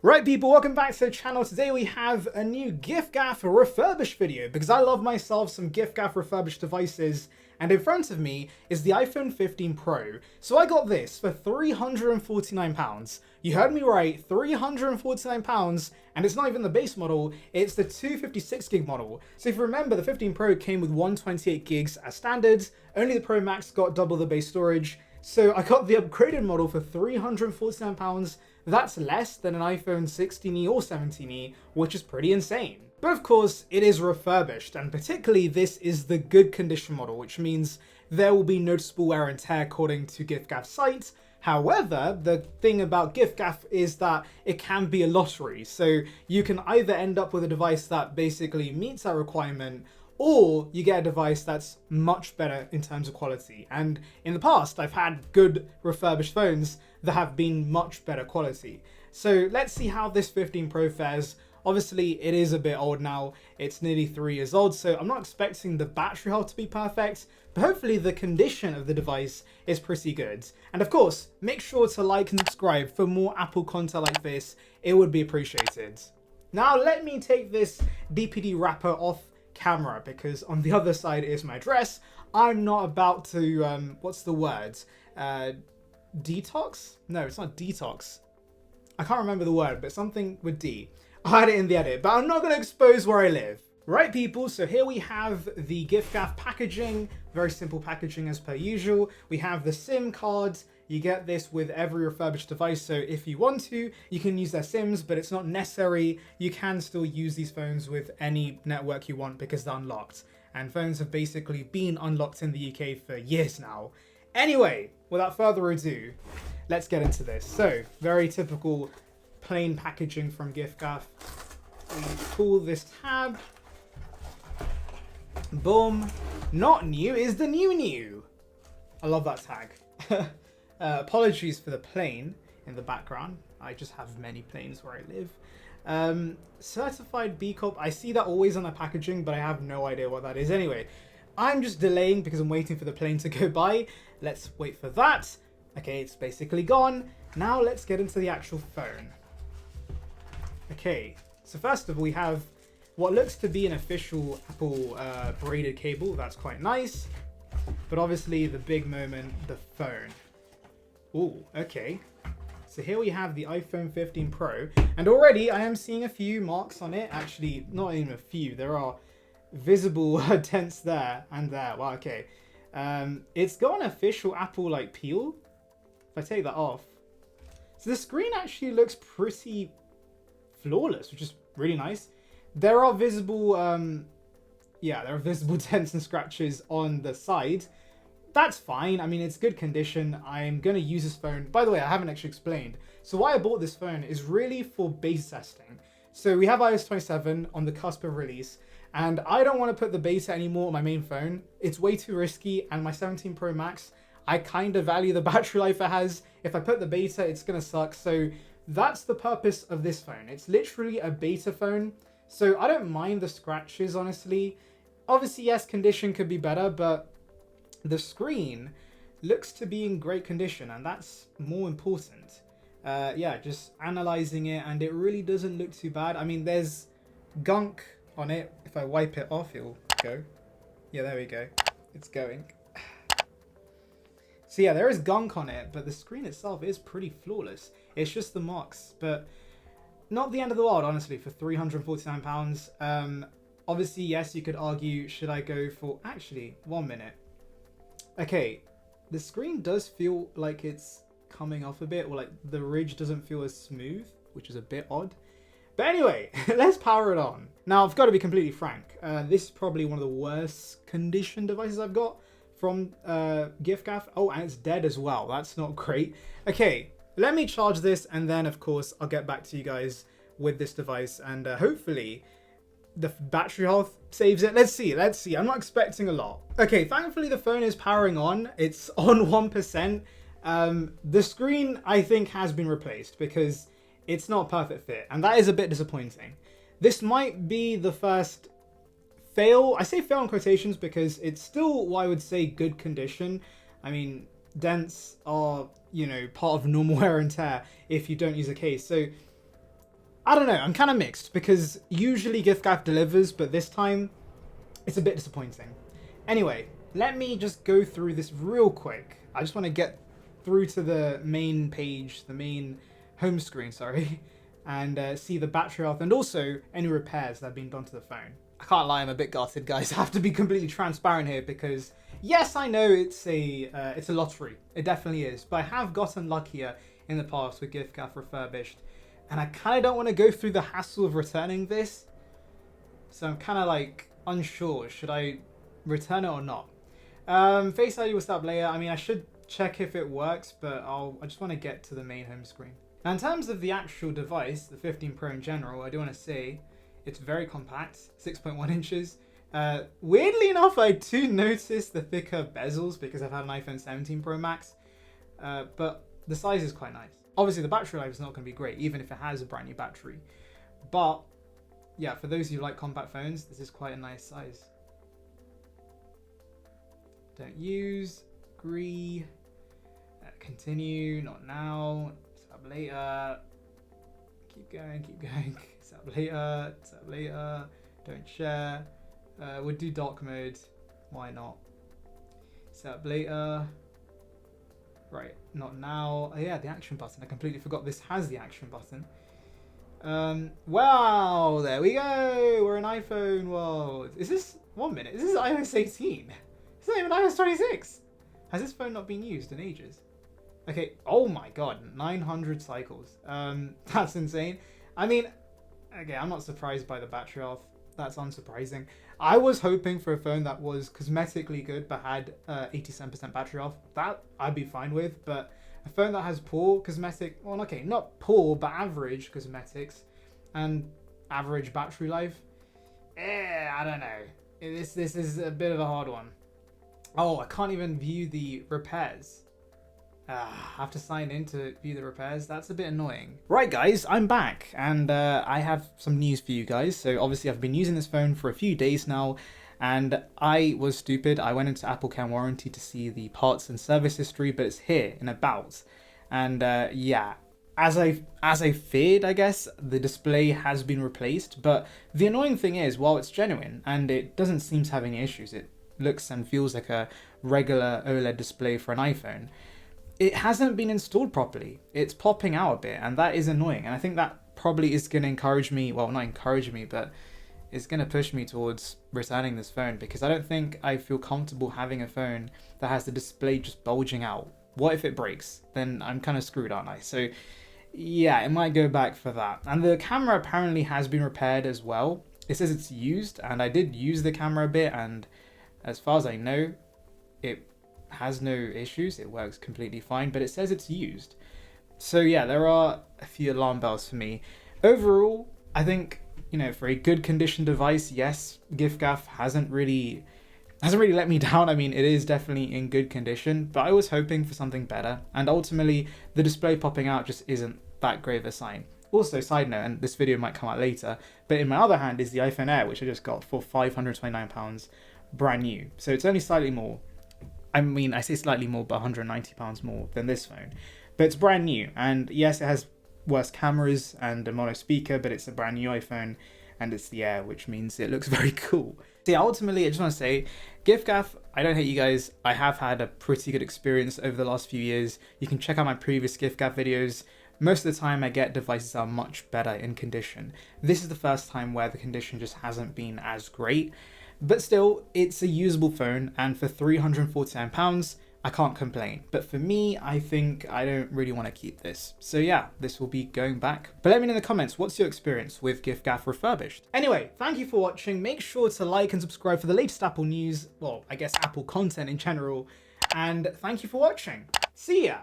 Right people, welcome back to the channel. Today we have a new giffgaff refurbished video because I love myself some giffgaff refurbished devices, and in front of me is the iPhone 15 Pro. So I got this for £349. You heard me right, £349, and it's not even the base model, it's the 256 gig model. So if you remember, the 15 Pro came with 128 gigs as standard, only the Pro Max got double the base storage. So I got the upgraded model for £349. That's less than an iPhone 16e or 17e, which is pretty insane. But of course, it is refurbished, and particularly this is the good condition model, which means there will be noticeable wear and tear according to giffgaff's site. However, the thing about giffgaff is that it can be a lottery, so you can either end up with a device that basically meets that requirement, or you get a device that's much better in terms of quality. And in the past, I've had good refurbished phones that have been much better quality. So let's see how this 15 Pro fares. Obviously, it is a bit old now. It's nearly 3 years old, so I'm not expecting the battery health to be perfect, but hopefully the condition of the device is pretty good. And of course, make sure to like and subscribe for more Apple content like this. It would be appreciated. Now let me take this DPD wrapper off camera because on the other side is my address. I'm not about to what's the word, detox? No, it's not detox. I can't remember the word, but something with D. I had it in the edit, but I'm not going to expose where I live. Right people, so here we have the giffgaff packaging, very simple packaging as per usual. We have the SIM cards. You get this with every refurbished device, so if you want to, you can use their SIMs, but it's not necessary. You can still use these phones with any network you want because they're unlocked. And phones have basically been unlocked in the UK for years now. Anyway, without further ado, let's get into this. So, very typical plain packaging from giffgaff. We pull this tab. Boom. Not new is the new. I love that tag. Apologies for the plane in the background. I just have many planes where I live. Certified B Corp. I see that always on the packaging, but I have no idea what that is. Anyway, I'm just delaying because I'm waiting for the plane to go by. Let's wait for that. Okay, it's basically gone. Now let's get into the actual phone. Okay, so first of all, we have what looks to be an official Apple braided cable. That's quite nice. But obviously the big moment, the phone. Ooh, okay. So here we have the iPhone 15 Pro, and already I am seeing a few marks on it. Actually, not even a few. There are visible dents there and there. Wow, okay. It's got an official Apple like peel. If I take that off, so the screen actually looks pretty flawless, which is really nice. There are visible, there are visible dents and scratches on the side. That's fine. I mean, it's good condition. I'm going to use this phone. By the way, I haven't actually explained. So why I bought this phone is really for beta testing. So we have iOS 27 on the cusp of release, and I don't want to put the beta anymore on my main phone. It's way too risky, and my 17 Pro Max, I kind of value the battery life it has. If I put the beta, it's going to suck. So that's the purpose of this phone. It's literally a beta phone. So I don't mind the scratches, honestly. Obviously, yes, condition could be better, but the screen looks to be in great condition, and that's more important. Yeah, just analyzing it, and it really doesn't look too bad. I mean, there's gunk on it. If I wipe it off, it'll go. Yeah, there we go. It's going. So yeah, there is gunk on it, but the screen itself is pretty flawless. It's just the marks, but not the end of the world, honestly, for £349. Obviously, yes, you could argue, should I go for... Actually, 1 minute. Okay, the screen does feel like it's coming off a bit, or like the ridge doesn't feel as smooth, which is a bit odd. But anyway, let's power it on. Now, I've got to be completely frank. This is probably one of the worst condition devices I've got from giffgaff. Oh, and it's dead as well. That's not great. Okay, let me charge this, and then, of course, I'll get back to you guys with this device, and hopefully the battery health saves it. Let's see. I'm not expecting a lot. Okay, thankfully the phone is powering on. It's on 1%. The screen, I think, has been replaced because it's not perfect fit, and that is a bit disappointing. This might be the first fail. I say fail in quotations because it's still what I would say good condition. I mean, dents are, you know, part of normal wear and tear if you don't use a case. So I don't know, I'm kind of mixed because usually giffgaff delivers, but this time it's a bit disappointing. Anyway, let me just go through this real quick. I just want to get through to the main page, the main home screen, sorry, and see the battery health and also any repairs that have been done to the phone. I can't lie, I'm a bit gutted, guys. I have to be completely transparent here because yes, I know it's a lottery. It definitely is, but I have gotten luckier in the past with giffgaff Refurbished, and I kind of don't want to go through the hassle of returning this. So I'm kind of like unsure. Should I return it or not? Face ID will start later. I mean, I should check if it works, but I just want to get to the main home screen. Now, in terms of the actual device, the 15 Pro in general, I do want to say it's very compact, 6.1 inches. Weirdly enough, I do notice the thicker bezels because I've had an iPhone 17 Pro Max, but the size is quite nice. Obviously, the battery life is not going to be great, even if it has a brand new battery. But yeah, for those who like compact phones, this is quite a nice size. Don't use, agree, continue, not now, sub later, keep going, sub later, don't share, we'll do dark mode, why not, sub later, right, not now, oh yeah, the action button, I completely forgot this has the action button. Wow, there we go, we're in iPhone world. Is this, 1 minute, is this iOS 18? It's not even iOS 26. Has this phone not been used in ages? Okay, oh my god, 900 cycles. That's insane. I mean, okay, I'm not surprised by the battery health. That's unsurprising. I was hoping for a phone that was cosmetically good but had 87% battery health. That I'd be fine with, but a phone that has poor cosmetic, well, okay, not poor, but average cosmetics and average battery life, I don't know. This is a bit of a hard one. Oh, I can't even view the repairs. I have to sign in to view the repairs. That's a bit annoying. Right, guys, I'm back, and I have some news for you guys. So obviously I've been using this phone for a few days now, and I was stupid. I went into Apple Care Warranty to see the parts and service history, but it's here in About. And yeah, as I feared, I guess, the display has been replaced. But the annoying thing is, while it's genuine and it doesn't seem to have any issues, it looks and feels like a regular OLED display for an iPhone, it hasn't been installed properly. It's popping out a bit, and that is annoying. And I think that probably is going to encourage me, well, not encourage me, but it's going to push me towards returning this phone, because I don't think I feel comfortable having a phone that has the display just bulging out. What if it breaks? Then I'm kind of screwed, aren't I? So yeah, it might go back for that. And the camera apparently has been repaired as well. It says it's used, and I did use the camera a bit, and as far as I know, it has no issues. It works completely fine, but it says it's used. So yeah, there are a few alarm bells for me. Overall, I think, you know, for a good condition device, yes, giffgaff hasn't really let me down. I mean, it is definitely in good condition, but I was hoping for something better, and ultimately the display popping out just isn't that great of a sign. Also, side note, and this video might come out later, but in my other hand is the iPhone Air, which I just got for £529, brand new. So it's only slightly more. I mean, I say slightly more, but £190 more than this phone. But it's brand new, and yes, it has worse cameras and a mono speaker, but it's a brand new iPhone, and it's the Air, which means it looks very cool. So yeah, ultimately, I just want to say, giffgaff, I don't hate you guys. I have had a pretty good experience over the last few years. You can check out my previous giffgaff videos. Most of the time, I get devices that are much better in condition. This is the first time where the condition just hasn't been as great. But still, it's a usable phone, and for £349, I can't complain. But for me, I think I don't really want to keep this. So yeah, this will be going back. But let me know in the comments, what's your experience with giffgaff Refurbished? Anyway, thank you for watching. Make sure to like and subscribe for the latest Apple news, well, I guess Apple content in general. And thank you for watching. See ya!